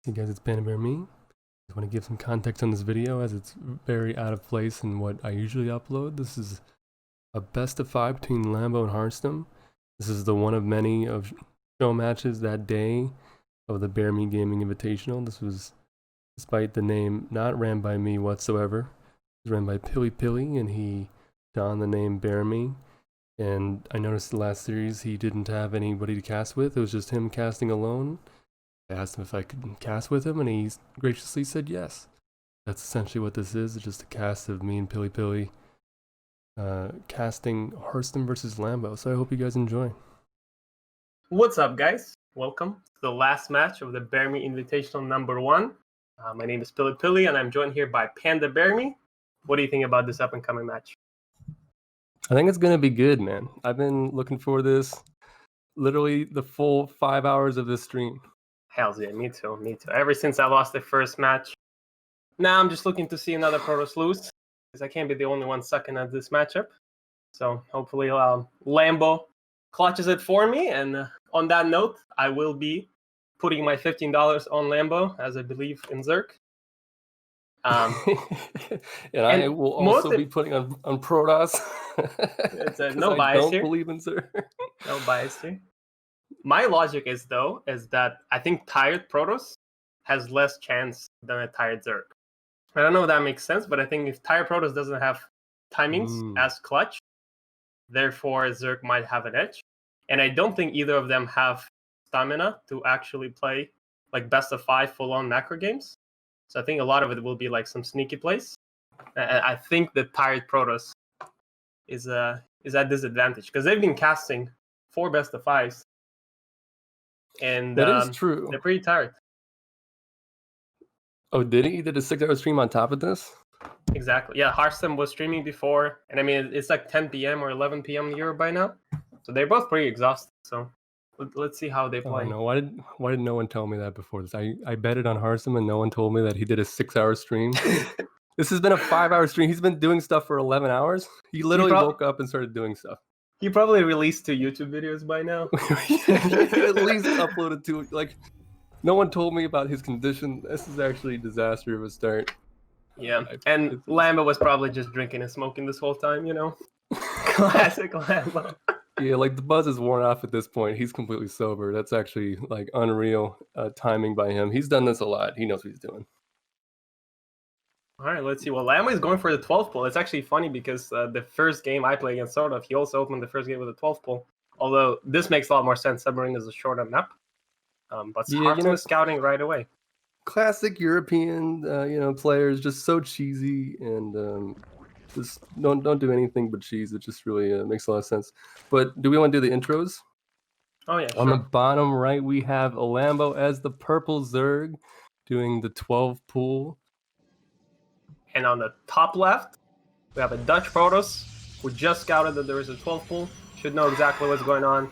Hey guys, it's PandaBearMe. I want to give some context on this video as it's very out of place in what I usually upload. This is a best of 5 between Lambo and Harstem. This is the one of many of show matches that day of the BearMe Gaming Invitational. This was, despite the name, not ran by me whatsoever. It was ran by Pilly, and he donned the name BearMe. And I noticed the last series he didn't have anybody to cast with. It was just him casting alone. I asked him if I could cast with him, and he graciously said yes. That's essentially what this is. It's just a cast of me and Pilly casting Harstem versus Lambo. So I hope you guys enjoy. What's up, guys? Welcome to the last match of the BearMe Invitational number 1. My name is Pilly, and I'm joined here by PandaBearMe. What do you think about this up-and-coming match? I think it's going to be good, man. I've been looking for this literally the full 5 hours of this stream. Hells yeah, me too. Ever since I lost the first match. Now I'm just looking to see another Protoss lose, because I can't be the only one sucking at this matchup. So hopefully Lambo clutches it for me, and on that note, I will be putting my $15 on Lambo, as I believe in Zerk. And I will also be putting on Protoss. It's no bias here. I don't believe in Zerk. No bias here. My logic is that I think tired Protoss has less chance than a tired Zerg. I don't know if that makes sense, but I think if tired Protoss doesn't have timings as clutch, therefore Zerg might have an edge. And I don't think either of them have stamina to actually play like best of 5 full-on macro games. So I think a lot of it will be like some sneaky plays. And I think the tired Protoss is at disadvantage because they've been casting 4 best of 5s. And that is true. They're pretty tired. Oh, did he? Did a 6-hour stream on top of this? Exactly. Yeah, Harstem was streaming before, and I mean it's like 10 p.m. or 11 p.m. Europe by now, so they're both pretty exhausted. So let's see how they play. Oh, no, why did no one tell me that before this? I betted on Harstem, and no one told me that he did a 6-hour stream. This has been a 5-hour stream. He's been doing stuff for 11 hours. He literally woke up and started doing stuff. He probably released 2 YouTube videos by now. At least uploaded 2. Like, no one told me about his condition. This is actually a disaster of a start. Yeah, and Lambo was probably just drinking and smoking this whole time, you know? Classic Lambo. Yeah, like the buzz is worn off at this point. He's completely sober. That's actually like unreal timing by him. He's done this a lot. He knows what he's doing. All right, let's see. Well, Lambo is going for the 12th pull. It's actually funny because the first game I played against Sort of, he also opened the first game with a 12th pull. Although this makes a lot more sense. Submarine is a shorter map. But Harstem is scouting right away. Classic European, players, just so cheesy and just don't do anything but cheese. It just really makes a lot of sense. But do we want to do the intros? Oh yeah. On the bottom right, we have Lambo as the purple Zerg doing the 12 pool. And on the top left, we have a Dutch Protoss who just scouted that there is a 12 pool. Should know exactly what's going on.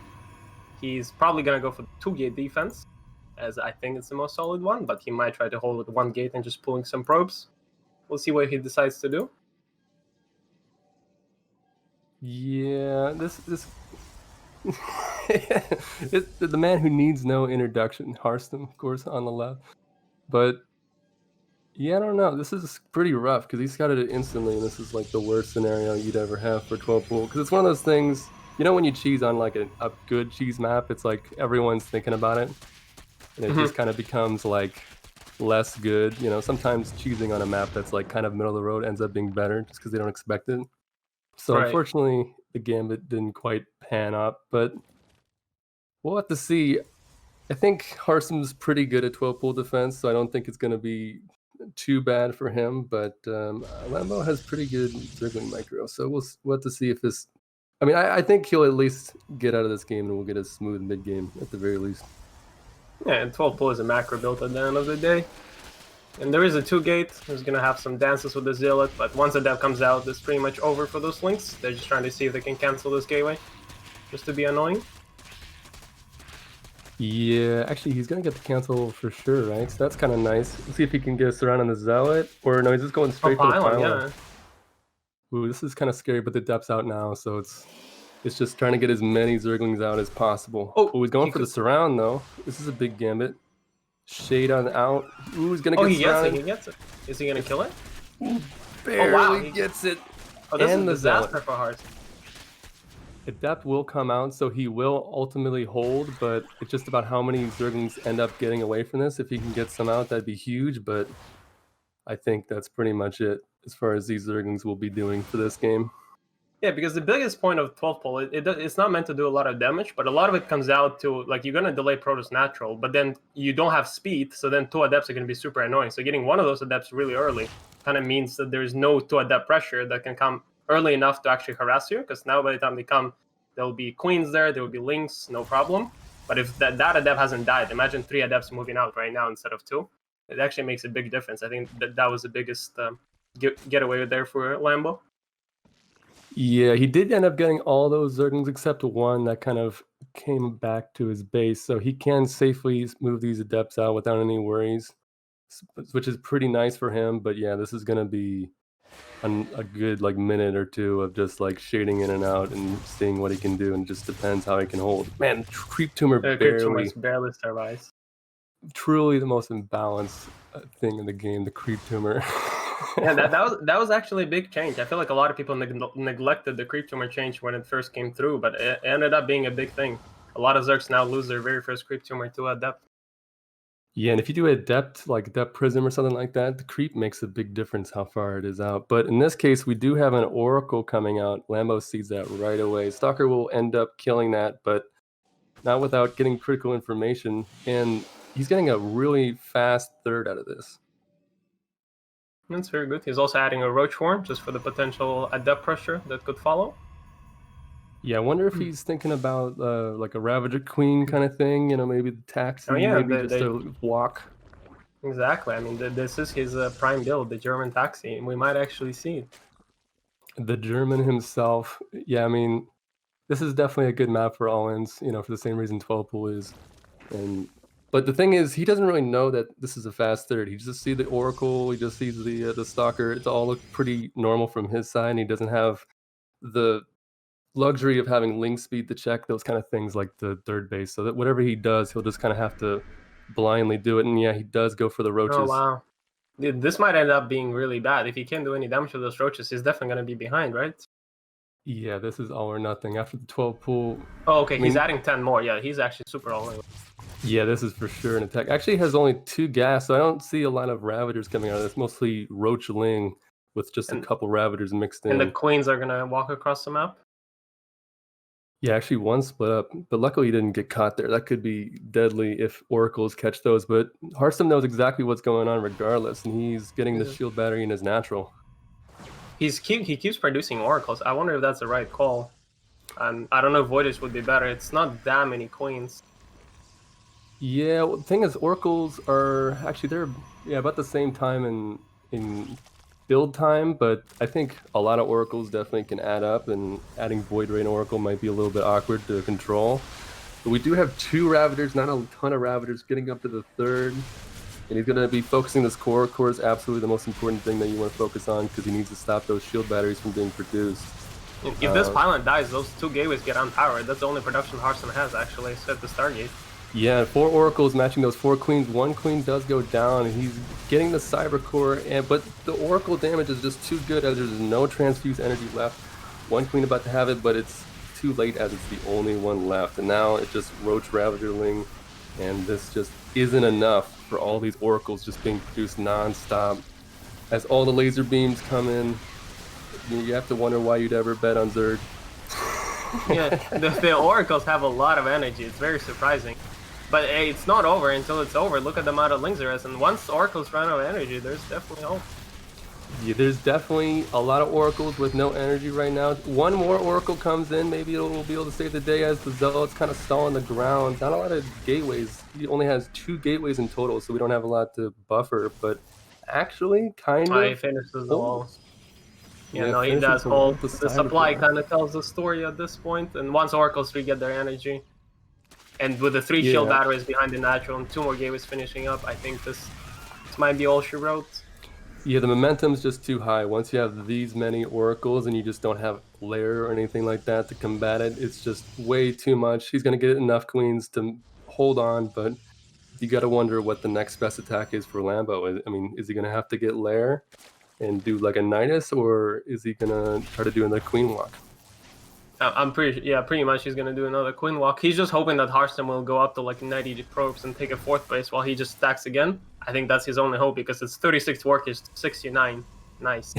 He's probably going to go for the 2-gate defense, as I think it's the most solid one, but he might try to hold with 1 gate and just pulling some probes. We'll see what he decides to do. Yeah, this the man who needs no introduction, Harstem, of course, on the left. But yeah, I don't know. This is pretty rough because he scouted it instantly, and this is like the worst scenario you'd ever have for 12 pool. Because it's one of those things, you know, when you cheese on like a good cheese map, it's like everyone's thinking about it, and it just kind of becomes like less good. You know, sometimes cheesing on a map that's like kind of middle of the road ends up being better just because they don't expect it. So unfortunately, the gambit didn't quite pan up, but we'll have to see. I think Harstem's pretty good at 12 pool defense, so I don't think it's going to be too bad for him, but Lambo has pretty good Zergling micro, so we'll have to see if this... I mean, I think he'll at least get out of this game and we'll get a smooth mid-game at the very least. Yeah, and 12 pull is a macro build at the end of the day. And there is a 2-gate. There's going to have some dances with the Zealot, but once the dev comes out, it's pretty much over for those links. They're just trying to see if they can cancel this gateway, just to be annoying. Yeah, actually, he's going to get the cancel for sure, right? So that's kind of nice. Let's see if he can get us around on the Zealot. Or no, he's just going straight for the pylon. Yeah. Ooh, this is kind of scary, but the depth's out now, so it's just trying to get as many Zerglings out as possible. Oh, he's going for the surround, though. This is a big gambit. Shade on out. Ooh, he's gonna Oh, get he gets it. surrounded. He gets it. Is he gonna kill it? Ooh, Oh wow. barely gets it. Oh, this is And the zealot. disaster for Heart. Adept will come out, so he will ultimately hold, but it's just about how many Zerglings end up getting away from this. If he can get some out, that'd be huge, but I think that's pretty much it as far as these Zerglings will be doing for this game. Yeah, because the biggest point of 12 pull, it's not meant to do a lot of damage, but a lot of it comes out to, like, you're going to delay Protoss natural, but then you don't have speed, so then 2 adepts are going to be super annoying. So getting one of those adepts really early kind of means that there's no 2 adept pressure that can come early enough to actually harass you, because now by the time they come, there'll be queens there will be links, no problem. But if that adept hasn't died, imagine 3 adepts moving out right now instead of 2. It actually makes a big difference. I think that was the biggest getaway there for Lambo. Yeah, he did end up getting all those Zerglings except one that kind of came back to his base, so he can safely move these Adepts out without any worries, which is pretty nice for him, but yeah, this is gonna be a good, like, minute or 2 of just, like, shading in and out and seeing what he can do, and just depends how he can hold. Man, Creep Tumor Creep Tumors barely barely survives. truly the most imbalanced, thing in the game, the Creep Tumor. Yeah, that was actually a big change. I feel like a lot of people neglected the creep tumor change when it first came through, but it ended up being a big thing. A lot of Zergs now lose their very first creep tumor to Adept. Yeah, and if you do Adept, like Adept Prism or something like that, the creep makes a big difference how far it is out. But in this case, we do have an Oracle coming out. Lambo sees that right away. Stalker will end up killing that, but not without getting critical information. And he's getting a really fast third out of this. That's very good. He's also adding a Roach Horn just for the potential Adept pressure that could follow. Yeah, I wonder if he's thinking about like a Ravager Queen kind of thing, maybe the taxi, Oh yeah, maybe just a walk. exactly. I mean, this is his prime build, the German taxi, and we might actually see it. The German himself. Yeah, I mean, this is definitely a good map for all-ins, for the same reason 12 pool is. But the thing is, he doesn't really know that this is a fast third. He just sees the Oracle, he just sees the Stalker. It's all look pretty normal from his side, and he doesn't have the luxury of having link speed to check those kind of things like the third base. So that whatever he does, he'll just kind of have to blindly do it. And yeah, he does go for the Oh roaches. wow. Dude, this might end up being really bad. If he can't do any damage to those roaches, he's definitely going to be behind, right? Yeah, this is all or nothing. After the 12 pool, Oh, okay, I he's mean, adding 10 more. Yeah, he's actually super all in. yeah, this is for sure an attack. Actually, has only 2 gas, so I don't see a lot of Ravagers coming out of this. Mostly Roachling with just a And couple Ravagers mixed and the in. queens are going to walk across the map. Yeah, actually one split up, but luckily he didn't get caught there. That could be deadly if Oracles catch those, but Harstem knows exactly what's going on regardless, and he's getting the shield battery in his natural. He keeps producing oracles. I wonder if that's the right call. And I don't know if Voidage would be better. It's not that many queens. Yeah, well, the thing is, Oracles are actually they're about the same time in build time, but I think a lot of Oracles definitely can add up, and adding Void Rain Oracle might be a little bit awkward to control. But we do have 2 Ravagers, not a ton of Ravagers, getting up to the third. And he's going to be focusing this core. Core is absolutely the most important thing that you want to focus on because he needs to stop those shield batteries from being produced. If this pylon dies, those 2 gateways get unpowered. That's the only production Hearthstone has, actually, set the Stargate. Yeah, 4 Oracles matching those 4 Queens. 1 Queen does go down, and he's getting the Cyber Core, but the Oracle damage is just too good as there's no transfuse energy left. 1 Queen about to have it, but it's too late as it's the only one left. And now it's just Roach Ravagerling, and this just isn't enough for all these Oracles just being produced non-stop. As all the laser beams come in, you have to wonder why you'd ever bet on Zerg. Yeah, the oracles have a lot of energy. It's very surprising. But hey, it's not over until it's over. Look at the amount of links there is, and once oracles run out of energy, there's definitely hope. Yeah, there's definitely a lot of Oracles with no energy right now. One more Oracle comes in, maybe it'll be able to save the day as the Zealots kind of stall on the ground. Not a lot of gateways. He only has 2 gateways in total, so we don't have a lot to buffer, but actually kind of He finishes the walls. Yeah, no, he finishes does the hold. wall with The Cyber supply Core. kind of tells the story at this point, and once oracles get their energy, and with the 3 shield Yeah. batteries behind the natural and 2 more gateways finishing up, I think this might be all she wrote. Yeah, the momentum's just too high. Once you have these many Oracles and you just don't have Lair or anything like that to combat it, it's just way too much. He's going to get enough Queens to hold on, but you got to wonder what the next best attack is for Lambo. I mean, is he going to have to get Lair and do like a Nidus, or is he going to try to do another Queen Walk? I'm pretty much he's gonna do another Queen Walk. He's just hoping that Harstem will go up to like 90 probes and take a 4th place while he just stacks again. I think that's his only hope because it's 36 work is 69. Nice.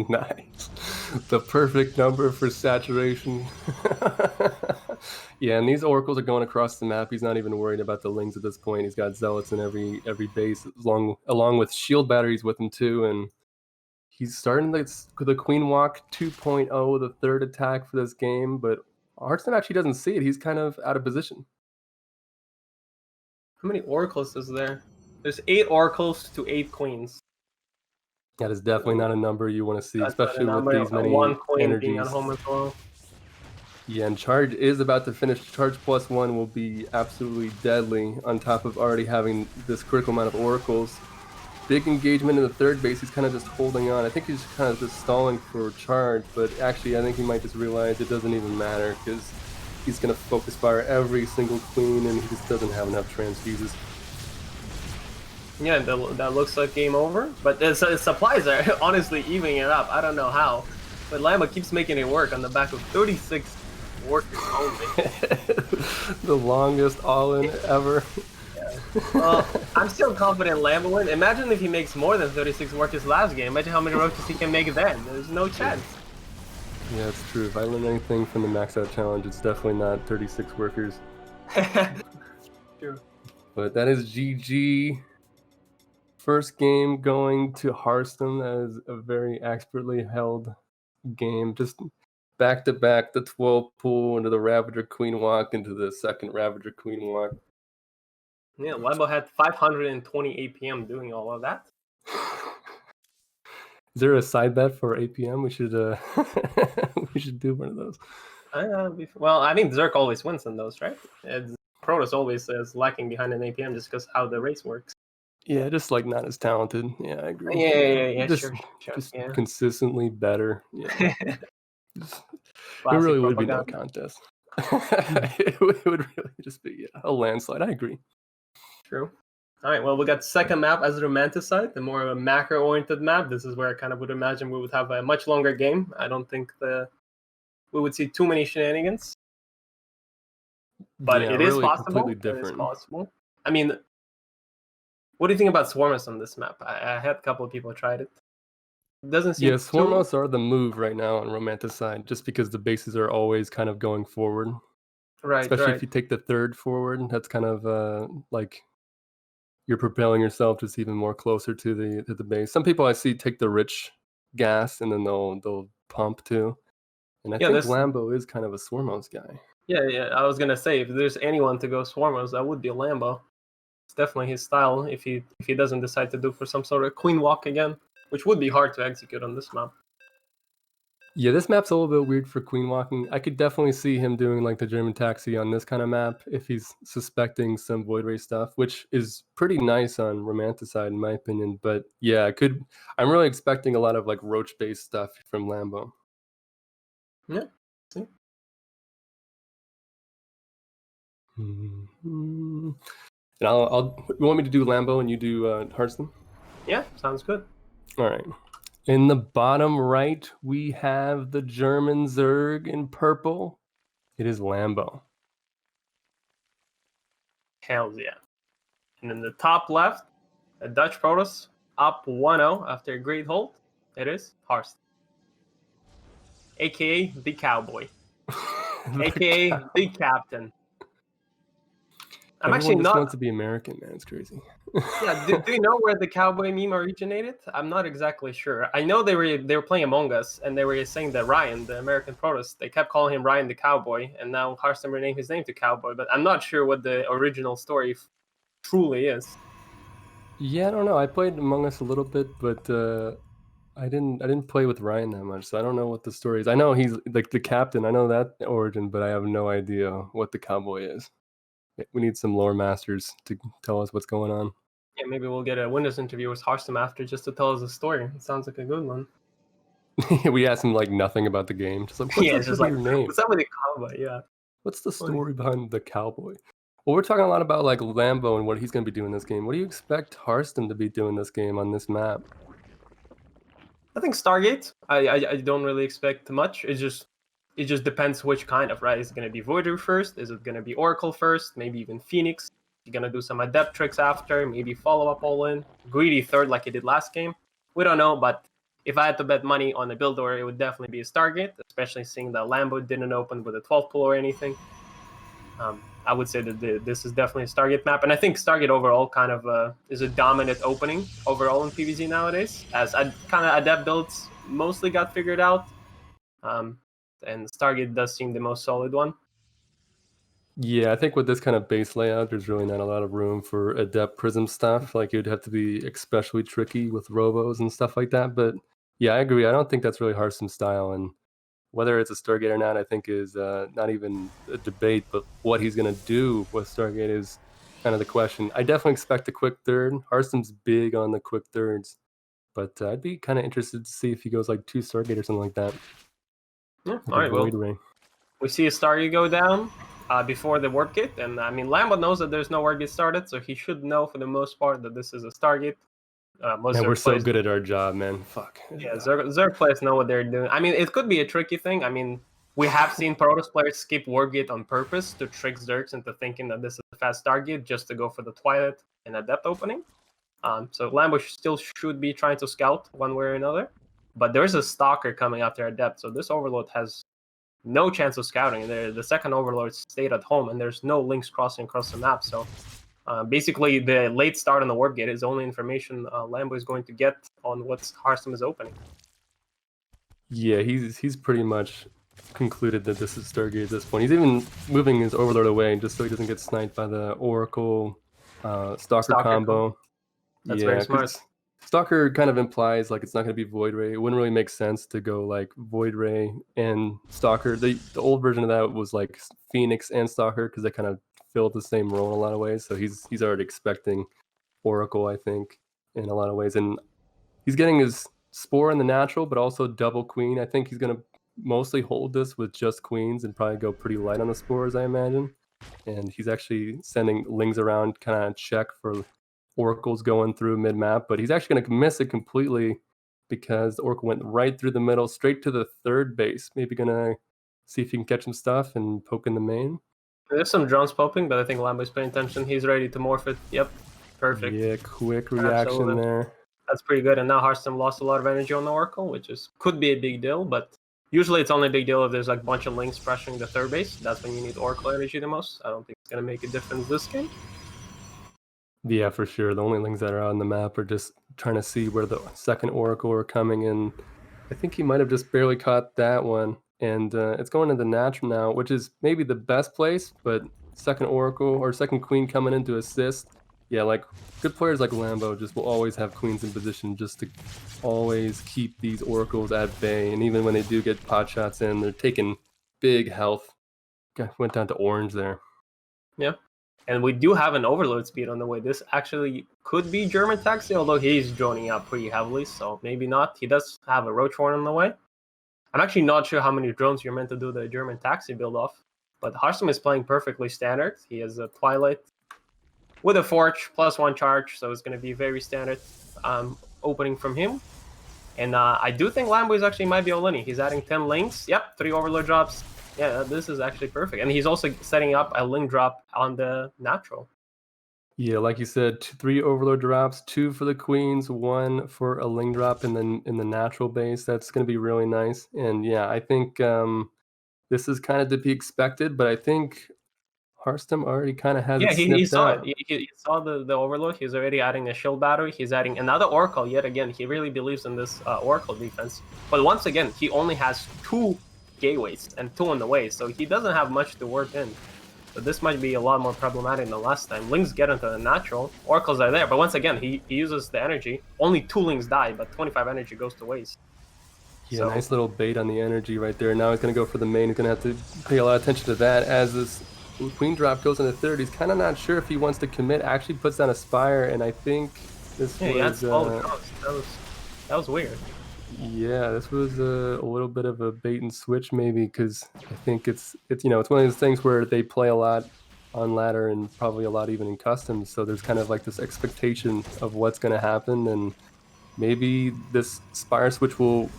Nice. The perfect number for saturation. Yeah, and these oracles are going across the map. He's not even worried about the lings at this point. He's got zealots in every base, along with shield batteries with him too, and he's starting the Queen Walk 2.0, the 3rd attack for this game, but Harstem actually doesn't see it. He's kind of out of position. How many oracles is there? There's 8 oracles to 8 queens. That is definitely not a number you want to see, That's especially with these many one queen energies. being at home as well. Yeah, and Charge is about to finish. Charge +1 will be absolutely deadly on top of already having this critical amount of oracles. Big engagement in the 3rd base. He's kind of just holding on. I think he's kind of just stalling for Charge, but actually I think he might just realize it doesn't even matter because he's going to focus fire every single queen and he just doesn't have enough transfuses. Yeah, that looks like game over, but the supplies are honestly evening it up. I don't know how, but Lambo keeps making it work on the back of 36 workers only. The longest all-in ever. Yeah. Well, I'm still confident Lambo win. Imagine if he makes more than 36 workers last game. Imagine how many roaches he can make then. There's no chance. Yeah, it's true. If I learn anything from the max out challenge, it's definitely not 36 workers. True. But that is GG. First game going to Harstem. That is a very expertly held game. Just back to back, the 12 pull into the Ravager Queen Walk into the 2nd Ravager Queen Walk. Yeah, Lambo had 520 APM doing all of that. Is there a side bet for APM? We should we should do one of those. Well, I think Zerk always wins in those, right? Protoss always is lacking behind an APM just because how the race works. Yeah, just like not as talented. Yeah, I agree. Yeah, just, sure. Just yeah. consistently better. Yeah. It Propaganda. really would be no contest. It would really just be a landslide. I agree. True. All right, well, we got 2nd map as the Romanticide, the more of a macro-oriented map. This is where I kind of would imagine we would have a much longer game. I don't think we would see too many shenanigans. But yeah, it really is possible. Completely different. It is possible. I mean, what do you think about Swarmers on this map? I had a couple of people tried it. It doesn't seem Swarmos are the move right now on Romanticide, just because the bases are always kind of going forward. Right, especially if you take the 3rd forward. That's kind of like you're propelling yourself just even more closer to the base. Some people I see take the rich gas and then they'll pump too. And I think Lambo is kind of a Swarmos guy. Yeah. I was gonna say if there's anyone to go Swarmos, that would be Lambo. It's definitely his style. If he doesn't decide to do for some sort of Queen Walk again, which would be hard to execute on this map. Yeah, this map's a little bit weird for Queen Walking. I could definitely see him doing like the German Taxi on this kind of map if he's suspecting some Void Ray stuff, which is pretty nice on Romanticide in my opinion. But yeah, I'm really expecting a lot of like Roach-based stuff from Lambo. Yeah. See? Mm-hmm. And you want me to do Lambo and you do Harstem? Yeah, sounds good. All right. In the bottom right, we have the German Zerg in purple. It is Lambo. Hells yeah. And in the top left, a Dutch Protoss up 1-0 after a great hold. It is Harstem. AKA the Cowboy. AKA the Captain. Everyone just wants to be American, man. It's crazy. Yeah, do you know where the Cowboy meme originated? I'm not exactly sure. I know they were playing Among Us, and they were saying that Ryan, the American Protoss, they kept calling him Ryan the Cowboy, and now Harstem renamed his name to Cowboy, but I'm not sure what the original story truly is. Yeah, I don't know. I played Among Us a little bit, but I didn't play with Ryan that much, so I don't know what the story is. I know he's like the captain. I know that origin, but I have no idea what the Cowboy is. We need some lore masters to tell us what's going on. Yeah, maybe we'll get a Windows interview with Harstem after just to tell us the story. It sounds like a good one. We asked him like nothing about the game. Just like, what's up with your name? What's up with the Cowboy? Yeah. What's the story behind the Cowboy? Well, we're talking a lot about, like, Lambo and what he's gonna be doing this game. What do you expect Harstem to be doing this game on this map? I think Stargate. I don't really expect much. It just depends which kind of, right. Is it gonna be Voider first? Is it gonna be Oracle first? Maybe even Phoenix. You're gonna do some adept tricks after, maybe follow up all in. Greedy third like he did last game. We don't know, but if I had to bet money on a build order, it would definitely be a Stargate, especially seeing that Lambo didn't open with a 12 pull or anything. I would say that this is definitely a Stargate map, and I think Stargate overall kind of is a dominant opening overall in PvZ nowadays, as I kind of adept builds mostly got figured out, um, and Stargate does seem the most solid one. Yeah, I think with this kind of base layout, there's really not a lot of room for adept prism stuff. Like, it'd have to be especially tricky with robos and stuff like that. But yeah, I agree. I don't think that's really Hearthstone's style. And whether it's a Stargate or not, I think is not even a debate. But what he's going to do with Stargate is kind of the question. I definitely expect a quick third. Hearthstone's big on the quick thirds. But I'd be kind of interested to see if he goes like 2 Stargate or something like that. Yeah, Like all a right, well, Void Ray. we see a Stargate go down before the warp gate, and I mean Lambo knows that there's no warp gate started, so he should know for the most part that this is a Stargate. Most Man, we're Zerg so players, good at our job, man. Fuck. yeah, Zerg players know what they're doing. I mean, it could be a tricky thing. I mean, we have seen Protoss players skip Wargate on purpose to trick Zergs into thinking that this is a fast Stargate just to go for the Twilight and Adept opening. So Lambo still should be trying to scout one way or another. But there's a Stalker coming after Adept, so this Overlord has no chance of scouting. The second Overlord stayed at home, and there's no links crossing across the map. So basically, the late start on the warp gate is only information Lambo is going to get on what Harstem is opening. Yeah, he's pretty much concluded that this is Stargate at this point. He's even moving his Overlord away just so he doesn't get sniped by the Oracle Stalker combo. That's very Yeah, smart. because Stalker kind of implies like it's not going to be Void Ray. It wouldn't really make sense to go like Void Ray and Stalker. The old version of that was like Phoenix and Stalker because they kind of filled the same role in a lot of ways. So he's already expecting Oracle, I think, in a lot of ways, and he's getting his Spore in the natural, but also double Queen. I think he's going to mostly hold this with just Queens and probably go pretty light on the Spores, I imagine. And he's actually sending Lings around kind of check for Oracles going through mid-map, but he's actually going to miss it completely because the Oracle went right through the middle, straight to the third base. Maybe going to see if he can catch some stuff and poke in the main. There's some drones popping, but I think Lambo's paying attention. He's ready to morph it. Yep, perfect. Yeah, quick reaction Absolutely. there. That's pretty good. And now Harstem lost a lot of energy on the Oracle, which could be a big deal, but usually it's only a big deal if there's like a bunch of links pressuring the third base. That's when you need Oracle energy the most. I don't think it's going to make a difference this game. Yeah, for sure. The only things that are on the map are just trying to see where the second Oracle are coming in. I think he might have just barely caught that one. And it's going to the natural now, which is maybe the best place, but second Oracle or second Queen coming in to assist. Yeah, like good players like Lambo just will always have Queens in position just to always keep these Oracles at bay. And even when they do get pot shots in, they're taking big health. Went down to orange there. Yeah. And we do have an overload speed on the way. This actually could be German Taxi, although he's droning out pretty heavily, so maybe not. He does have a Roach Horn on the way. I'm actually not sure how many drones you're meant to do the German Taxi build off, but Harstem is playing perfectly standard. He has a Twilight with a Forge, +1 charge, so it's going to be very standard opening from him. And I do think Lambo is actually might be all in. He's adding 10 links. Yep, 3 overload drops. Yeah, this is actually perfect. And he's also setting up a link drop on the natural. Yeah, like you said, 3 overload drops, 2 for the Queens, 1 for a ling drop, and then in the natural base. That's going to be really nice. And yeah, I think this is kind of to be expected, but I think Harstem already kind of has Yeah, it he snipped saw out. it. He saw the overload. He's already adding a shield battery. He's adding another Oracle yet again. He really believes in this Oracle defense. But once again, he only has 2 gateways and 2 on the way, so he doesn't have much to work in. So this might be a lot more problematic than last time. Lings get into the natural. Oracles are there, but once again, he uses the energy. Only 2 Lings die, but 25 energy goes to waste. Yeah, So- nice little bait on the energy right there. Now he's going to go for the main. He's going to have to pay a lot of attention to that. As this Queen drop goes into third, he's kind of not sure if he wants to commit. Actually puts down a Spire, and I think this Yeah, was... that was weird. Yeah, this was a little bit of a bait and switch maybe because I think it's one of those things where they play a lot on ladder and probably a lot even in customs. So there's kind of like this expectation of what's going to happen, and maybe this Spire switch will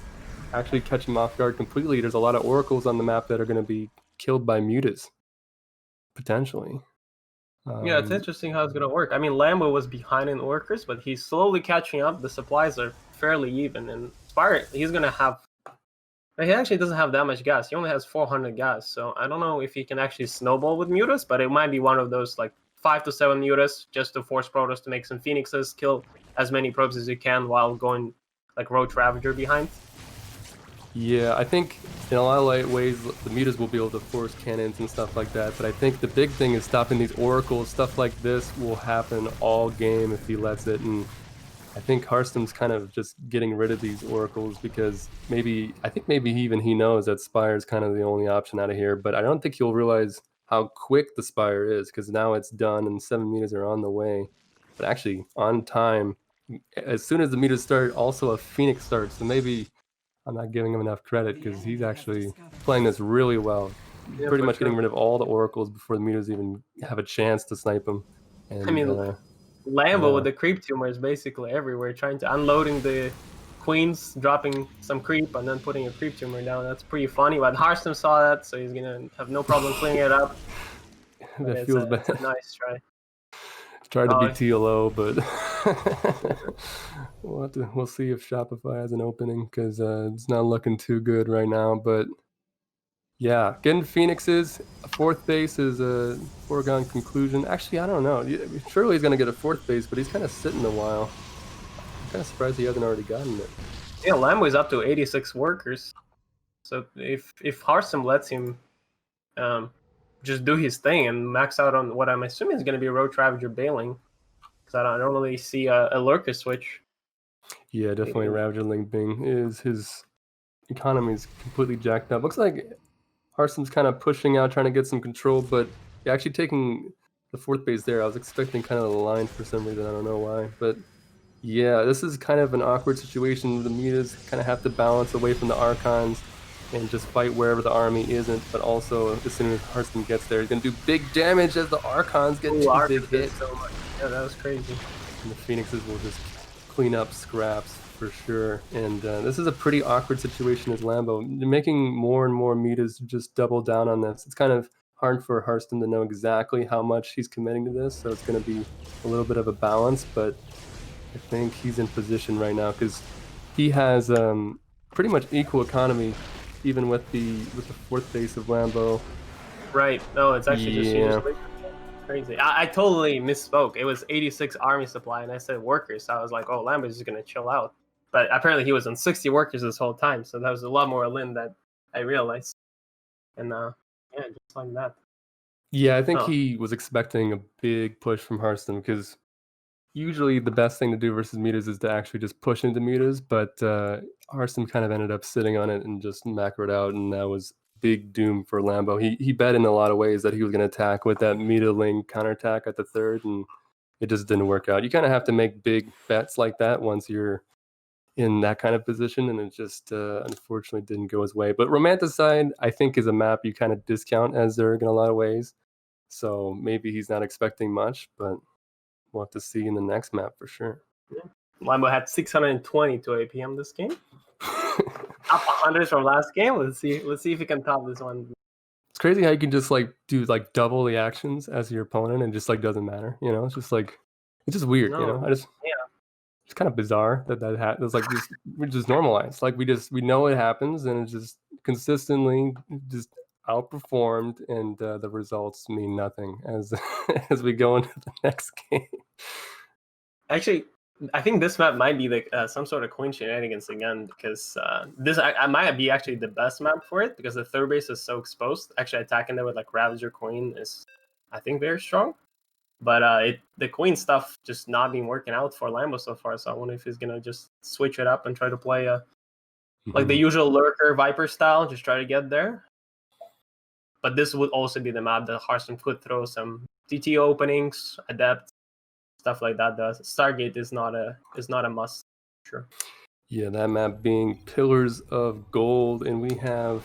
actually catch him off guard completely. There's a lot of oracles on the map that are going to be killed by mutas potentially. Yeah, it's interesting how it's gonna work. I mean, Lambo was behind in workers, but he's slowly catching up. The supplies are fairly even, and Spire, he's gonna have. He actually doesn't have that much gas. He only has 400 gas, so I don't know if he can actually snowball with mutas. But it might be one of those like 5 to 7 mutas just to force Protoss to make some phoenixes, kill as many probes as you can while going like Roach Ravager behind. Yeah, I think in a lot of ways the mutas will be able to force cannons and stuff like that, but I think the big thing is stopping these oracles. Stuff like this will happen all game if he lets it, and I think Harstem's kind of just getting rid of these oracles because I think maybe even he knows that Spire is kind of the only option out of here, but I don't think he'll realize how quick the Spire is because now it's done and 7 meters are on the way. But actually, on time, as soon as the meters start, also a Phoenix starts, so maybe I'm not giving him enough credit because he's actually playing this really well. Yeah, Pretty for much getting sure. rid of all the oracles before the meters even have a chance to snipe him. I And mean, Lambo with yeah, the creep tumors basically everywhere, trying to unloading the queens, dropping some creep, and then putting a creep tumor down. That's pretty funny. But Harstem saw that, so he's gonna have no problem cleaning it up. But that it's feels a bad. nice try. Tried to be Oh, TLO, but we'll see if Shopify has an opening because it's not looking too good right now. But yeah, getting Phoenixes, a fourth base is a foregone conclusion. Actually, I don't know. Surely he's going to get a fourth base, but he's kind of sitting a while. I'm kind of surprised he hasn't already gotten it. yeah, Lambo is up to 86 workers. So if Harstem lets him um, just do his thing and max out on what I'm assuming is going to be Roach Ravager bailing, because I don't really see a lurker switch. Yeah, definitely Ravager limping is his economy's completely jacked up. Looks like Harstem's kind of pushing out, trying to get some control, but yeah, actually taking the fourth base there. I was expecting kind of the line for some reason. I don't know why, but yeah, this is kind of an awkward situation. The Mitas kind of have to balance away from the Archons and just fight wherever the army isn't, but also as soon as Harstem gets there, he's going to do big damage as the Archons get Ooh, 2 Arca big did hits. so much. Yeah, that was crazy. And the Phoenixes will just clean up scraps for sure. And this is a pretty awkward situation as Lambo. They're making more and more Mitas just double down on this. It's kind of hard for Harstem to know exactly how much he's committing to this, so it's going to be a little bit of a balance, but I think he's in position right now because he has pretty much equal economy, even with the fourth base of Lambo. Right. No, it's actually just he Yeah, just crazy. I totally misspoke. It was 86 army supply, and I said workers. So I was like, oh, Lambo's just gonna chill out. But apparently he was on 60 workers this whole time, so that was a lot more Lin that I realized. And yeah, just like that. yeah. I think Oh, he was expecting a big push from Harstem because usually the best thing to do versus meters is to actually just push into meters, but Harstem kind of ended up sitting on it and just macroed out, and that was big doom for Lambo. He bet in a lot of ways that he was going to attack with that meta link counterattack at the third, and it just didn't work out. You kind of have to make big bets like that once you're in that kind of position, and it just unfortunately didn't go his way. But Romanticide, I think, is a map you kind of discount as Zerg in a lot of ways. So maybe he's not expecting much, but we'll have to see in the next map for sure. yeah. Lambo had 620 to APM this game. Up 100 from last game. Let's see. Let's see if he can top this one. It's crazy how you can just like do like double the actions as your opponent and just like doesn't matter. It's just like it's just weird. No. Yeah. It's kind of bizarre that that's like just we just normalized. Like we know it happens and it's just consistently just outperformed, and the results mean nothing as as we go into the next game. Actually, I think this map might be like some sort of queen shenanigans again because this I might be actually the best map for it because the third base is so exposed. Actually, attacking there with like Ravager Queen is, I think, very strong. But the Queen stuff just not been working out for Lambo so far. So I wonder if he's gonna just switch it up and try to play like the Mhm. usual Lurker Viper style, just try to get there. But this would also be the map that Harstem could throw some TT openings, Adept, stuff like that. The Stargate is not a must. Sure. Yeah, that map being Pillars of Gold, and we have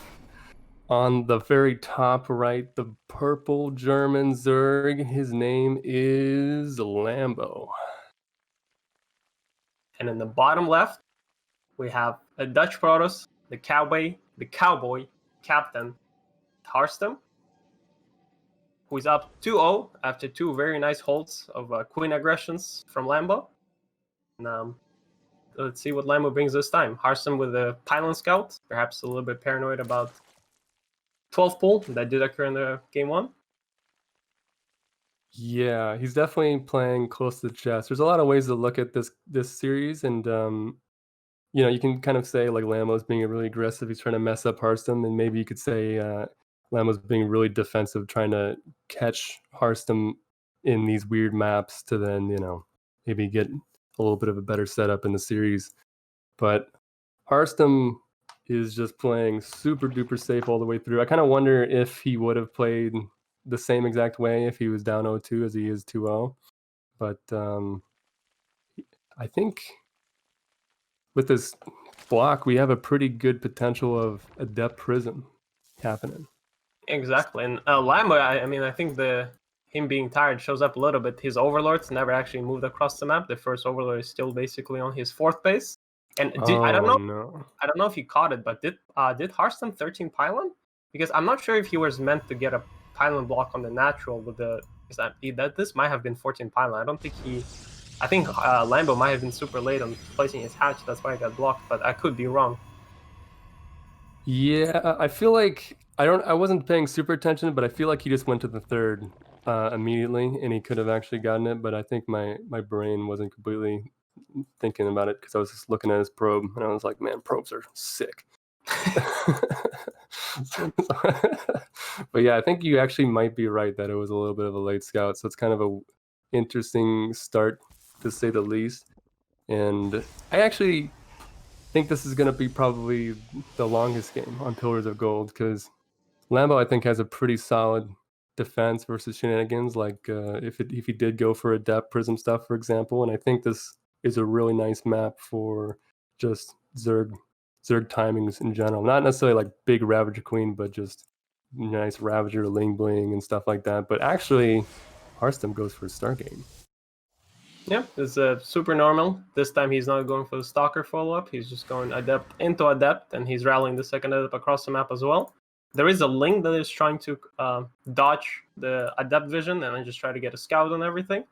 On the very top right, the purple German Zerg, his name is Lambo. And in the bottom left, we have a Dutch Protoss, the cowboy captain, Harstem, who is up 2-0 after two very nice holds of Queen aggressions from Lambo. And, let's see what Lambo brings this time. Harstem with a Pylon Scout, perhaps a little bit paranoid about 12 pull. That did occur in the game one. Yeah, he's definitely playing close to the chest. There's a lot of ways to look at this series, and you know, you can kind of say like Lambo's being really aggressive. He's trying to mess up Harstem, and maybe you could say Lambo's being really defensive, trying to catch Harstem in these weird maps to then, you know, maybe get a little bit of a better setup in the series. But Harstem is just playing super duper safe all the way through. I kind of wonder if he would have played the same exact way if he was down 0-2 as he is 2-0. But I think with this block, we have a pretty good potential of Adept Prism happening. Exactly. And Lambo, I mean, I think him being tired shows up a little bit. His overlords never actually moved across the map. The first overlord is still basically on his fourth base. And I don't know. No. I don't know if he caught it, but did Harstem 13 pylon? Because I'm not sure if he was meant to get a pylon block on the natural with the. This might have been 14 pylon. I don't think he. I think Lambo might have been super late on placing his hatch. That's why he got blocked. But I could be wrong. Yeah, I feel like I wasn't paying super attention, but I feel like he just went to the third immediately, and he could have actually gotten it. But I think my brain wasn't completely thinking about it because I was just looking at his probe, and I was like, man, probes are sick. But yeah, I think you actually might be right that it was a little bit of a late scout. So it's kind of a interesting start, to say the least. And I actually think this is going to be probably the longest game on Pillars of Gold because Lambo, I think, has a pretty solid defense versus shenanigans. Like if he did go for Adept Prism stuff, for example, and I think this is a really nice map for just Zerg timings in general. Not necessarily like big Ravager Queen, but just nice Ravager Ling Bling and stuff like that. But actually, Harstem goes for Stargate. Yeah, it's super normal. This time he's not going for the Stalker follow-up. He's just going Adept into Adept, and he's rallying the second Adept across the map as well. There is a Ling that is trying to dodge the Adept vision and then just try to get a Scout on everything.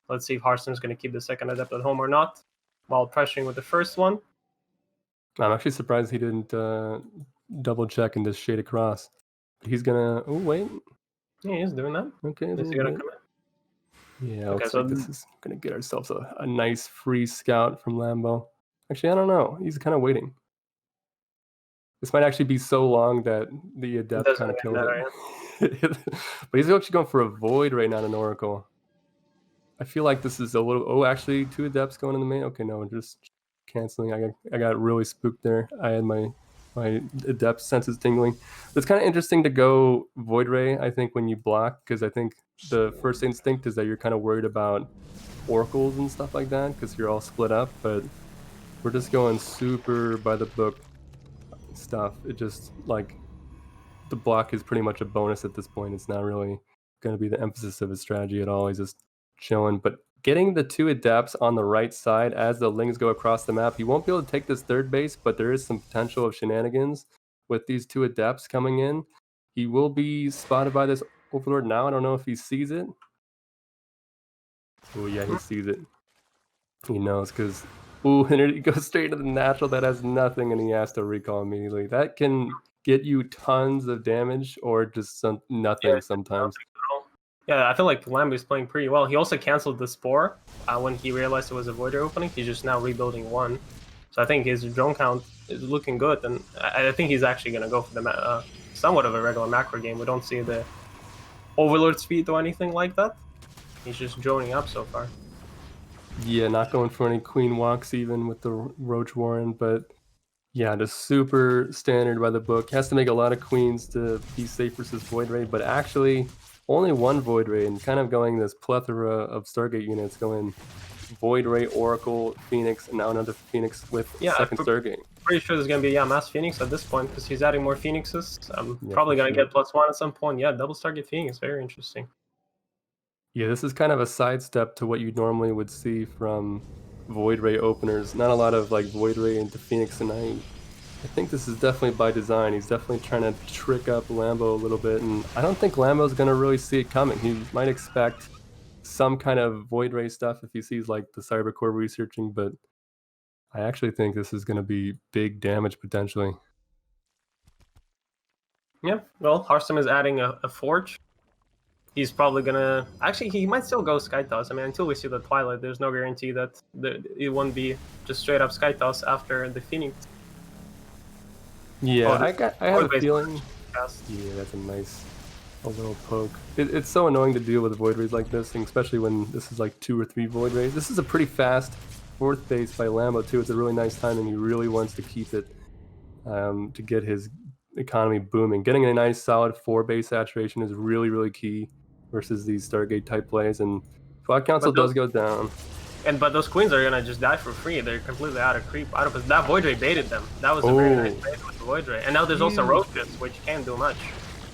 Let's see if Harstem's going to keep the second Adept at home or not, while pressuring with the first one. I'm actually surprised he didn't double check and just shade across. He's gonna. Oh wait. Yeah, he's doing that. Okay. Is he gonna come in? Yeah. Okay, Looks so like this is gonna get ourselves a nice free scout from Lambo. Actually, I don't know. He's kind of waiting. This might actually be so long that the Adept kind of killed it. But he's actually going for a Void right now in Oracle. I feel like this is a little. Oh, actually, 2 Adepts going in the main. Okay, no, just canceling. I got really spooked there. I had my Adept senses tingling. It's kind of interesting to go Void Ray, I think, when you block, because I think the first instinct is that you're kind of worried about oracles and stuff like that, because you're all split up. But we're just going super by the book stuff. It just like the block is pretty much a bonus at this point. It's not really going to be the emphasis of his strategy at all. He's just chilling. But getting the 2 Adepts on the right side as the Lings go across the map, he won't be able to take this third base, but there is some potential of shenanigans with these 2 Adepts coming in. He will be spotted by this Overlord now. I don't know if he sees it. Oh yeah, he sees it. He knows because, ooh, and it goes straight to the natural that has nothing, and he has to recall immediately. That can get you tons of damage or just nothing sometimes. Yeah, I feel like Lambo is playing pretty well. He also canceled the Spore when he realized it was a Voider opening. He's just now rebuilding 1. So I think his drone count is looking good, and I think he's actually going to go for the somewhat of a regular macro game. We don't see the Overlord speed or anything like that. He's just droning up so far. Yeah, not going for any Queen walks even with the Roach Warren, but yeah, just super standard by the book. Has to make a lot of Queens to be safe versus Void Ray, but actually only 1 Void Ray, and kind of going this plethora of Stargate units, going Void Ray, Oracle, Phoenix, and now another Phoenix with second Stargate. pretty sure there's gonna be Mass Phoenix at this point because he's adding more Phoenixes. I'm Yeah, probably for gonna sure. get +1 at some point. Yeah, double Stargate Phoenix, very interesting. Yeah, this is kind of a sidestep to what you normally would see from Void Ray openers. Not a lot of like Void Ray into Phoenix, and I think this is definitely by design. He's definitely trying to trick up Lambo a little bit, and I don't think Lambo's gonna really see it coming. He might expect some kind of Void Ray stuff if he sees like the Cybercore researching, but I actually think this is gonna be big damage potentially. Yeah, well, Harstem is adding a Forge. He's probably gonna actually he might still go Sky Toss. I mean, until we see the Twilight, there's no guarantee that it won't be just straight up Sky Toss after the Phoenix. Yeah, Oh, this I have a Void Base feeling. cast. Yeah, that's a little poke. It's so annoying to deal with Void Rays like this, and especially when this is like 2 or 3 Void Rays. This is a pretty fast 4th base by Lambo too. It's a really nice timing. He really wants to keep it to get his economy booming. Getting a nice solid 4 base saturation is really, really key versus these Stargate type plays. And Cloud Council But those does go down. but those queens are gonna just die for free. They're completely out of creep. Out of that Void Ray baited them. That was a very nice bait with the Void Ray. And now there's also Huge. roaches, which can't do much.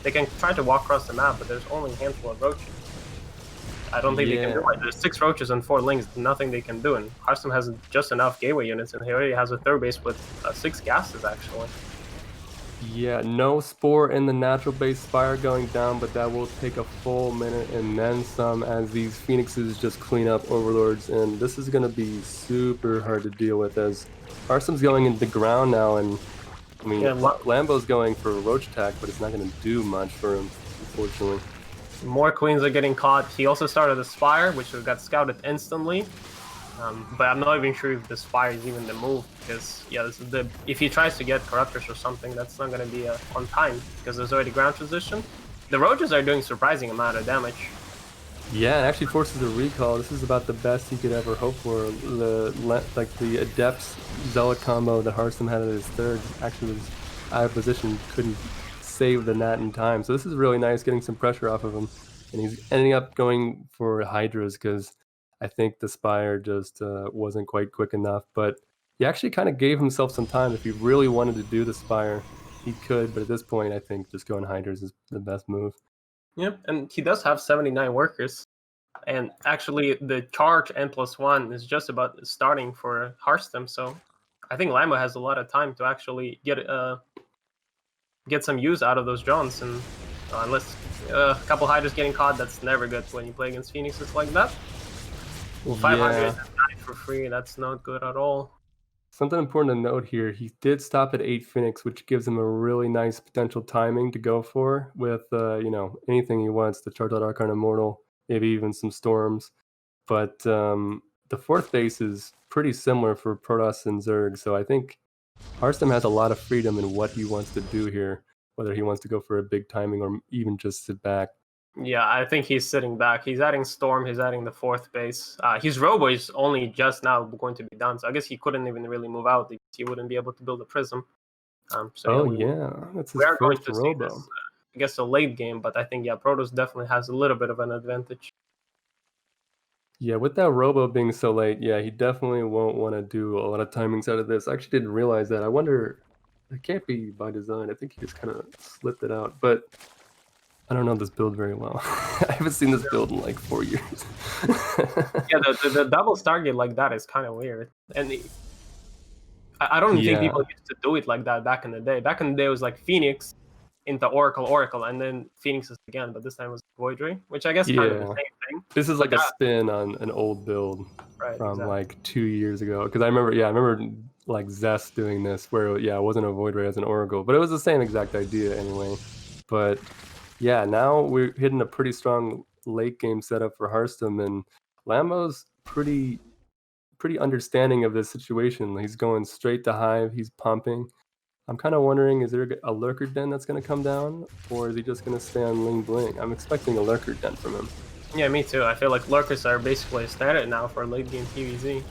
They can try to walk across the map, but there's only a handful of roaches. I don't think they can do Yeah. it. There's 6 roaches and 4 lings. Nothing they can do. And Harstem has just enough gateway units, and he already has a 3rd base with 6 gases actually. Yeah, no Spore in the natural base Spire going down, but that will take a full minute and then some as these Phoenixes just clean up Overlords, and this is going to be super hard to deal with as Harstem's going into the ground now, and I mean, Yeah, Lambo's going for a Roach attack, but it's not going to do much for him, unfortunately. more queens are getting caught. He also started the Spire, which got scouted instantly. But I'm not even sure if the Spire is even the move because this is if he tries to get Corruptors or something, that's not going to be on time because there's already ground transition. The Roaches are doing surprising amount of damage. Yeah, it actually forces a recall. This is about the best he could ever hope for. The Adepts Zealot combo that Harstem had at his 3rd actually was out of position, couldn't save the Nat in time. So this is really nice, getting some pressure off of him. And he's ending up going for Hydras because I think the Spire just wasn't quite quick enough. But he actually kind of gave himself some time. If he really wanted to do the Spire, he could. But at this point, I think just going Hydras is the best move. Yep, and he does have 79 workers. And actually, the charge N+1 is just about starting for Harstem. So I think Lambo has a lot of time to actually get some use out of those drones. And unless a couple Hydras getting caught, that's never good when you play against Phoenixes like that. Well, 500 Yeah. and 9 for free, that's not good at all. Something important to note here, he did stop at 8 Phoenix, which gives him a really nice potential timing to go for with, anything he wants, the Charge Out Archon Immortal, maybe even some Storms. But the 4th base is pretty similar for Protoss and Zerg, so I think Harstem has a lot of freedom in what he wants to do here, whether he wants to go for a big timing or even just sit back. Yeah, I think he's sitting back. He's adding Storm, he's adding the 4th base. His Robo is only just now going to be done, so I guess he couldn't even really move out because he wouldn't be able to build a Prism. Oh yeah, that's We his are going first to see this, Robo. I guess, a late game, but I think, Protoss definitely has a little bit of an advantage. Yeah, with that Robo being so late, yeah, he definitely won't want to do a lot of timings out of this. I actually didn't realize that. I wonder, it can't be by design. I think he just kind of slipped it out, but I don't know this build very well. I haven't seen this build in like 4 years. Yeah, the double Stargate like that is kind of weird. And I don't think Yeah, people used to do it like that back in the day. Back in the day, it was like Phoenix into Oracle, and then Phoenixes again, but this time it was Void Ray, which I guess kind of the yeah. same thing. This is But like a that, spin on an old build right, from exactly. like 2 years ago. Because I remember like Zest doing this where, yeah, it wasn't a Void Ray as an Oracle, but it was the same exact idea anyway. But yeah, now we're hitting a pretty strong late game setup for Harstem, and Lambo's pretty understanding of this situation. He's going straight to Hive, he's pumping. I'm kind of wondering, is there a Lurker Den that's going to come down, or is he just going to stay on Ling Bling? I'm expecting a Lurker Den from him. Yeah, me too. I feel like Lurkers are basically a standard now for late game PvZ.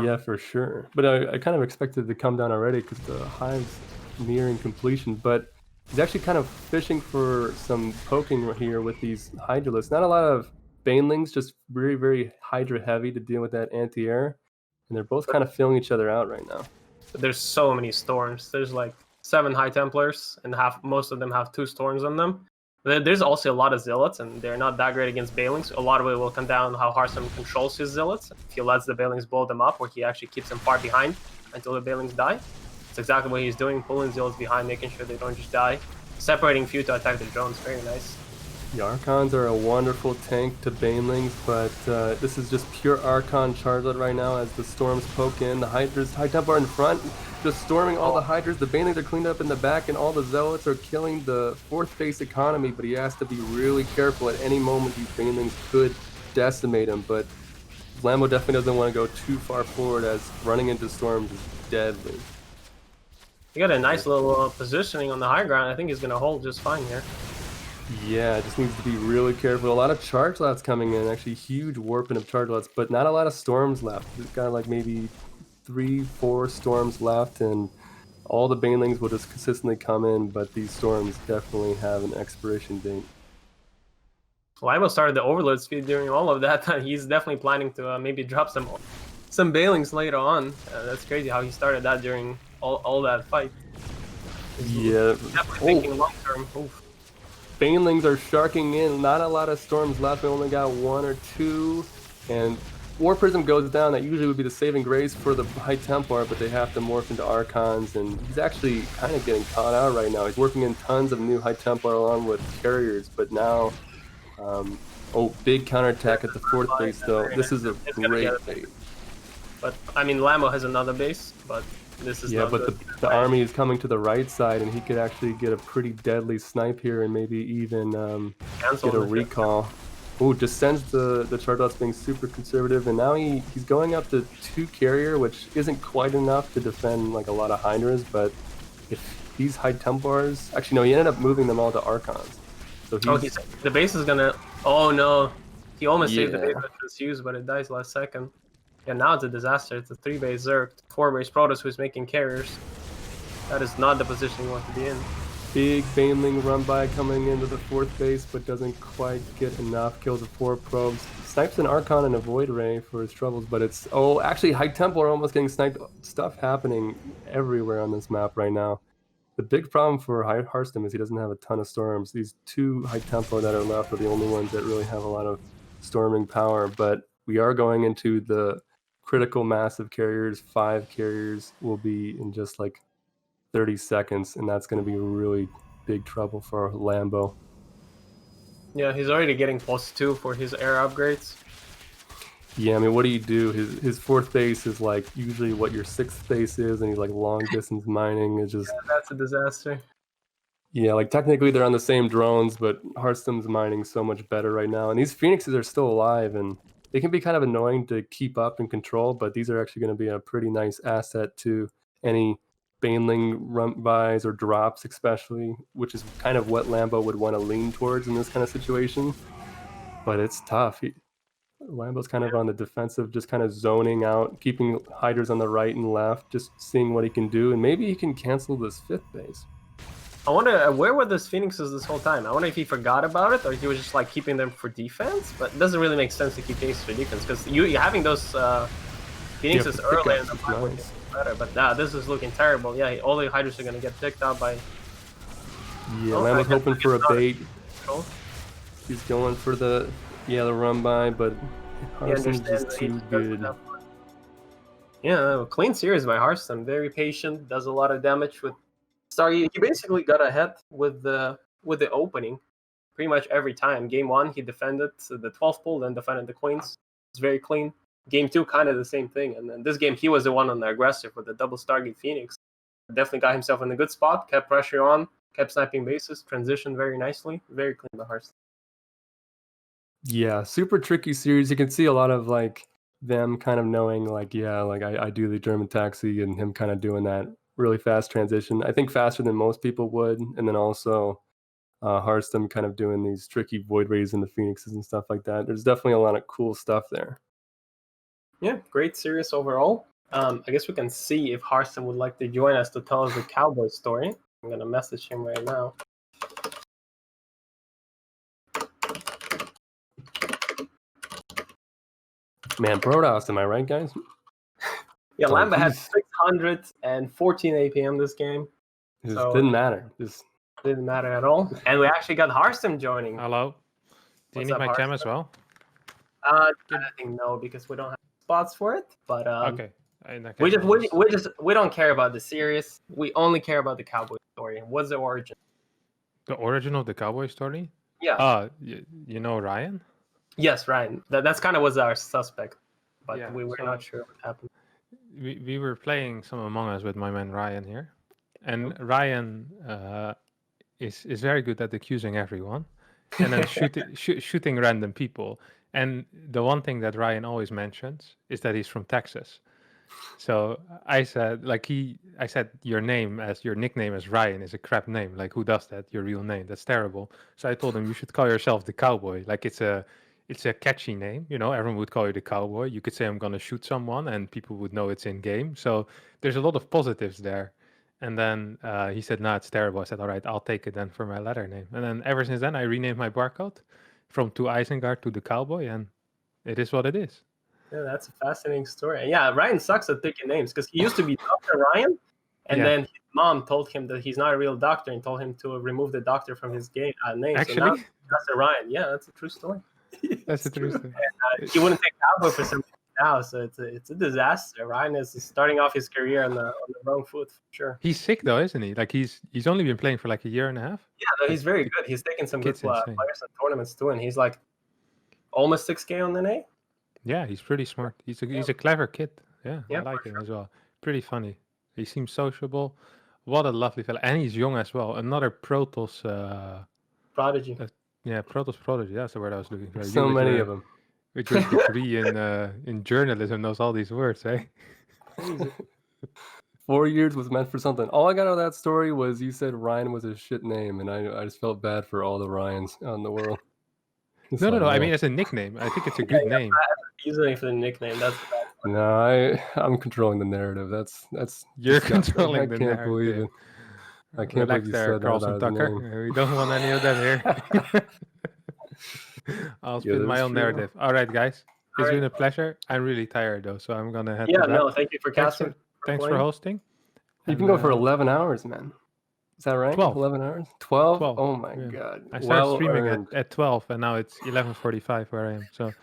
Yeah, for sure. But I kind of expected it to come down already because the Hive's nearing completion. But he's actually kind of fishing for some poking here with these Hydralisks. Not a lot of Banelings, just very, very Hydra heavy to deal with that anti-air. And they're both But kind of filling each other out right now. But there's so many storms. There's like 7 High Templars, and most of them have 2 storms on them. There's also a lot of Zealots, and they're not that great against Banelings. A lot of it will come down how Harstem controls his Zealots. If he lets the Banelings blow them up, or he actually keeps them far behind until the Banelings die. It's exactly what he's doing, pulling Zealots behind, making sure they don't just die. Separating few to attack the drones, very nice. The Archons are a wonderful tank to Banelings, but this is just pure Archon Charlotte right now as the storms poke in. The Hydras, High Temp are in front, just storming all the Hydras. The Banelings are cleaned up in the back, and all the Zealots are killing the 4th base economy, but he has to be really careful. At any moment, these Banelings could decimate him, but Lambo definitely doesn't want to go too far forward as running into storms is deadly. He got a nice little positioning on the high ground. I think he's going to hold just fine here. Yeah, just needs to be really careful. A lot of chargelots coming in, actually huge warping of chargelots, but not a lot of storms left. We've got like maybe 3-4 storms left, and all the Banelings will just consistently come in, but these storms definitely have an expiration date. Lambo started the overload speed during all of that. He's definitely planning to maybe drop some Banelings later on. That's crazy how he started that during all that fight. Yeah. Definitely thinking long term. Oof. Banelings are sharking in. Not a lot of storms left. We only got 1 or 2. And War Prism goes down. That usually would be the saving grace for the High Templar, but they have to morph into Archons. And he's actually kind of getting caught out right now. He's working in tons of new High Templar along with carriers, but now... big counterattack at the 4th base, though. This is a great bait. But, I mean, Lambo has another base, but this is not but good. the army is coming to the right side, and he could actually get a pretty deadly snipe here and maybe even get a recall. Oh, just sends the Charlottes being super conservative, and now he's going up to 2 carrier, which isn't quite enough to defend like a lot of Hydras, but if these High Templars... Actually, no, he ended up moving them all to Archons. So the base is gonna... Oh, no. He almost saved the base with his use, but it dies last second. Yeah, now it's a disaster. It's a 3-base Zerg, 4-base Protoss who's making carriers. That is not the position you want to be in. Big Baneling run by coming into the 4th base, but doesn't quite get enough. Kills the 4 probes. Snipes an Archon and a Void Ray for his troubles, but it's... Oh, actually, High Templar almost getting sniped. Stuff happening everywhere on this map right now. The big problem for Harstem is he doesn't have a ton of storms. These 2 High Templar that are left are the only ones that really have a lot of storming power, but we are going into the critical mass of carriers. 5 carriers will be in just like 30 seconds, and that's going to be really big trouble for Lambo. Yeah, he's already getting +2 for his air upgrades. Yeah, I mean, what do you do? His 4th base is like usually what your 6th base is, and he's like long distance mining. It's just... Yeah, that's a disaster. Yeah, like technically they're on the same drones, but Harstem's mining so much better right now. And these Phoenixes are still alive, and they can be kind of annoying to keep up and control, but these are actually going to be a pretty nice asset to any Baneling run-bys or drops especially, which is kind of what Lambo would want to lean towards in this kind of situation. But it's tough. Lambo's kind of on the defensive, just kind of zoning out, keeping Hydras on the right and left, just seeing what he can do, and maybe he can cancel this 5th base. I wonder where were those Phoenixes this whole time? I wonder if he forgot about it, or he was just like keeping them for defense. But it doesn't really make sense to keep Phoenixes for defense, because you having those Phoenixes early in the fight would be better. But this is looking terrible. Yeah, all the Hydras are gonna get picked up by... Yeah, Lambo's hoping for a bait. He's going for the run by, but Harstem's just too good. Yeah, a clean series by Harstem. Very patient, does a lot of damage with Star. He basically got ahead with the opening pretty much every time. Game 1, he defended the 12th pull, then defended the Queens. It's very clean. Game 2, kind of the same thing. And then this game, he was the one on the aggressive with the double Stargate Phoenix. Definitely got himself in a good spot, kept pressure on, kept sniping bases, transitioned very nicely. Very clean by Harstem. Yeah, super tricky series. You can see a lot of like them kind of knowing like, yeah, like I do the German taxi, and him kind of doing that really fast transition. I think faster than most people would. And then also Harstem kind of doing these tricky Void Rays and the Phoenixes and stuff like that. There's definitely a lot of cool stuff there. Yeah, great series overall. I guess we can see if Harstem would like to join us to tell us the Cowboy story. I'm going to message him right now. Man, Protoss, am I right, guys? Yeah, Like Lamba had he's 614 APM this game, it just so didn't matter. Just it didn't matter at all. And we actually got Harstem joining. Hello. Do you What's need up, my cam Harstem? as well? I Good. think no, because we don't have spots for it. But Okay. In that we case, just I'll we don't care about the series. We only care about the cowboy story. What's the origin? the origin of the cowboy story. Yeah. You know Ryan? Yes, Ryan. That's kind of was our suspect, but Yeah, we were so- not sure what happened. We were playing some Among Us with my man Ryan here, and Ryan is very good at accusing everyone, and then shooting random people. And the one thing that Ryan always mentions is that he's from Texas. So I said, I said your nickname as Ryan is a crap name. Like, who does that? Your real name? That's terrible. So I told him you should call yourself the Cowboy. Like, it's a catchy name. You know, everyone would call you the Cowboy. You could say I'm gonna shoot someone, and people would know it's in game. So there's a lot of positives there. And then he said, "No, it's terrible." I said, "All right, I'll take it then for my letter name." And then ever since then, I renamed my barcode from to Isengard to the Cowboy, and it is what it is. Yeah, that's a fascinating story. And yeah, Ryan sucks at picking names because he used to be Dr. Ryan, and Yeah. then his mom told him that he's not a real doctor and told him to remove the doctor from his name. Actually, So now Dr. Ryan. Yeah, that's a true story. that's a true story. He wouldn't take cowboy for some reason now, so it's a disaster. Ryan is starting off his career on the wrong foot for sure. He's sick though, isn't he? Like he's only been playing for like a year and a half. Yeah, no, he's very good. He's taken some good Kid's insane. players in tournaments too, and he's like almost 6K on the NA. Yeah, he's pretty smart. He's a clever kid. Yeah, Yeah, I like for him as well. Pretty funny. He seems sociable. What a lovely fella, and he's young as well. Another Protoss. Prodigy. Protoss prodigy. That's the word I was looking for. there's You so with many your- of them. With your degree in journalism, knows all these words, eh? 4 years was meant for something. All I got out of that story was you said Ryan was a shit name, and I just felt bad for all the Ryans out in the world. It's No. like, I mean, as a nickname, I think it's a good name. Using it for the nickname. That's no, I'm controlling the narrative. That's You're disgusting. controlling I the can't believe narrative. it. I can't Relax believe you there, said that Carlson out of the Tucker. name. We don't want any of that here. I'll spin my that's own true. narrative. All right, guys. It's All right. been a pleasure. I'm really tired though, so I'm gonna head to yeah. bed. No, thank you for casting. Thanks for playing. hosting. You can And, go for 11 hours, man. Is that right? 12. 11 hours? 12? 12, Oh my yeah. god. I started Well streaming earned. at 12, and now it's 11:45 where I am. So,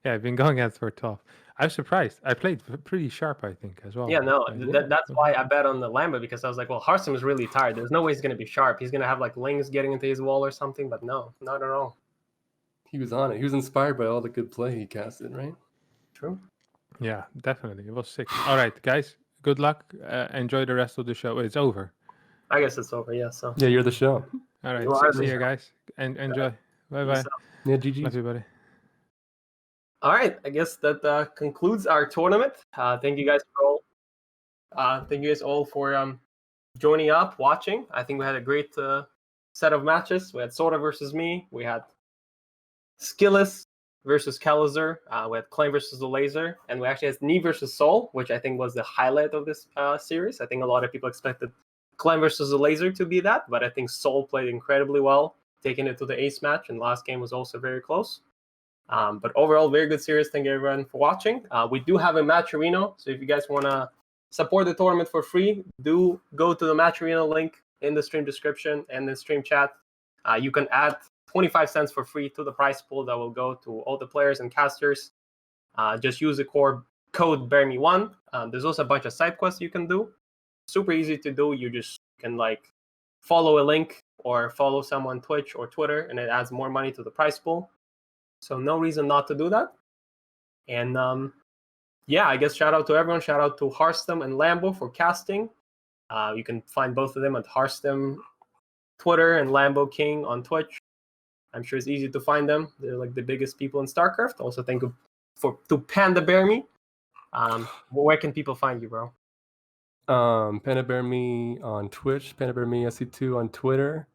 yeah, I've been going at for 12. I'm surprised. I played pretty sharp, I think, as well. Yeah, no, Like, that's why I bet on the Lamba because I was like, well, Harstem is really tired. There's no way he's going to be sharp. He's going to have like lings getting into his wall or something, but no, not at all. He was on it. He was inspired by all the good play he casted, right? True. Yeah, definitely. It was sick. All right, guys. Good luck. Enjoy the rest of the show. It's over. I guess it's over. Yeah. So. Yeah, you're the show. All right. You are See the you show. guys. And enjoy. Bye bye. Peace out. Yeah, Love GG. you, buddy. All right. I guess that concludes our tournament. Thank you guys for all. Thank you guys all for joining up, watching. I think we had a great set of matches. We had Soda versus me. We had Skillis versus Kalizer. We had Claim versus the Laser, and we actually had Knee versus Soul, which I think was the highlight of this series. I think a lot of people expected Claim versus the Laser to be that, but I think Soul played incredibly well, taking it to the ace match, and last game was also very close. But overall, very good series. Thank you everyone for watching. We do have a Match Arena, so if you guys want to support the tournament for free, do go to the Match Arena link in the stream description and the stream chat. You can add 25 cents for free to the prize pool that will go to all the players and casters. Just use the core code BearMe1. There's also a bunch of side quests you can do. Super easy to do. You just can like follow a link or follow someone on Twitch or Twitter, and it adds more money to the prize pool. So no reason not to do that. And yeah, I guess shout out to everyone. Shout out to Harstem and Lambo for casting. You can find both of them at Harstem Twitter and Lambo King on Twitch. I'm sure it's easy to find them. They're like the biggest people in StarCraft. Also, thank you to PandaBearMe. Where can people find you, bro? PandaBearMe on Twitch, PandaBearMe SC2 on Twitter.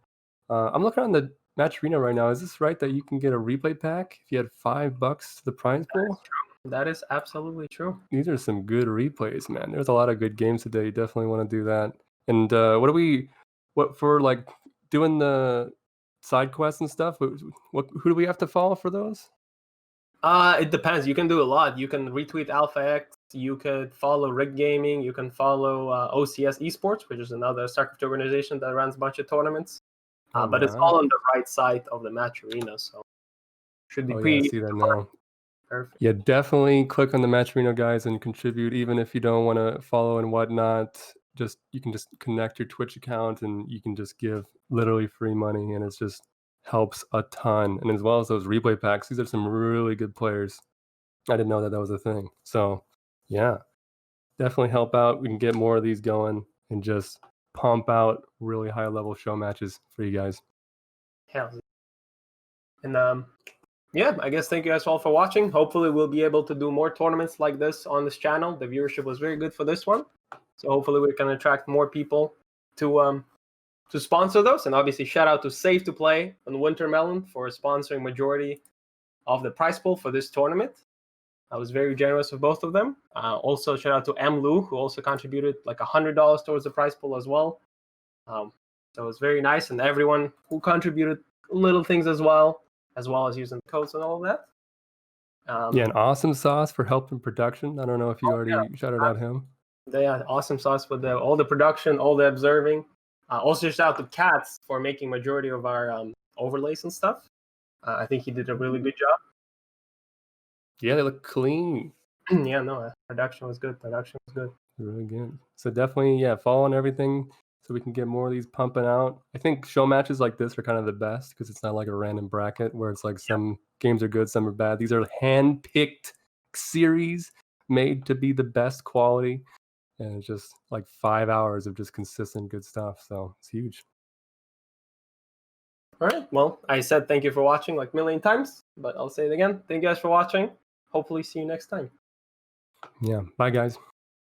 I'm looking on the Match Arena right now. Is this right that you can get a replay pack if you had $5 to the prize pool? That is absolutely true. These are some good replays, man. There's a lot of good games today. You definitely want to do that. And what for like doing the side quests and stuff? Who do we have to follow for those? It depends. You can do a lot. You can retweet Alpha X. You could follow Rig Gaming. You can follow OCS Esports, which is another StarCraft organization that runs a bunch of tournaments. But it's all on the right side of the match arena, so should be pretty. Yeah, I see that now. Perfect. Yeah, definitely click on the Match Arena guys and contribute, even if you don't want to follow and whatnot. You can just connect your Twitch account and you can just give literally free money, and it just helps a ton. And as well as those replay packs, these are some really good players. I didn't know that that was a thing. So yeah, definitely help out. We can get more of these going and just pump out really high level show matches for you guys. Hell. And yeah, I guess thank you guys all for watching. Hopefully we'll be able to do more tournaments like this on this channel. The viewership was very good for this one. So hopefully we can attract more people to sponsor those. And obviously shout out to Safe to Play and Wintermelon for sponsoring majority of the prize pool for this tournament. I was very generous with both of them. Also shout out to M. Lou, who also contributed like $100 towards the prize pool as well. So it was very nice, and everyone who contributed little things as well as using the codes and all of that. Yeah, and Awesome Sauce for helping production. I don't know if you already shouted out him. Yeah, Awesome Sauce with all the production, all the observing. Also shout out to Cats for making majority of our overlays and stuff. I think he did a really good job. Yeah, they look clean. Yeah, no, production was good. Really good. So definitely, yeah, follow on everything so we can get more of these pumping out. I think show matches like this are kind of the best because it's not like a random bracket where it's like some games are good, some are bad. These are hand-picked series made to be the best quality, and it's just like 5 hours of just consistent good stuff. So it's huge. All right. Well, I said thank you for watching like a million times, but I'll say it again. Thank you guys for watching. Hopefully see you next time. Yeah. Bye, guys.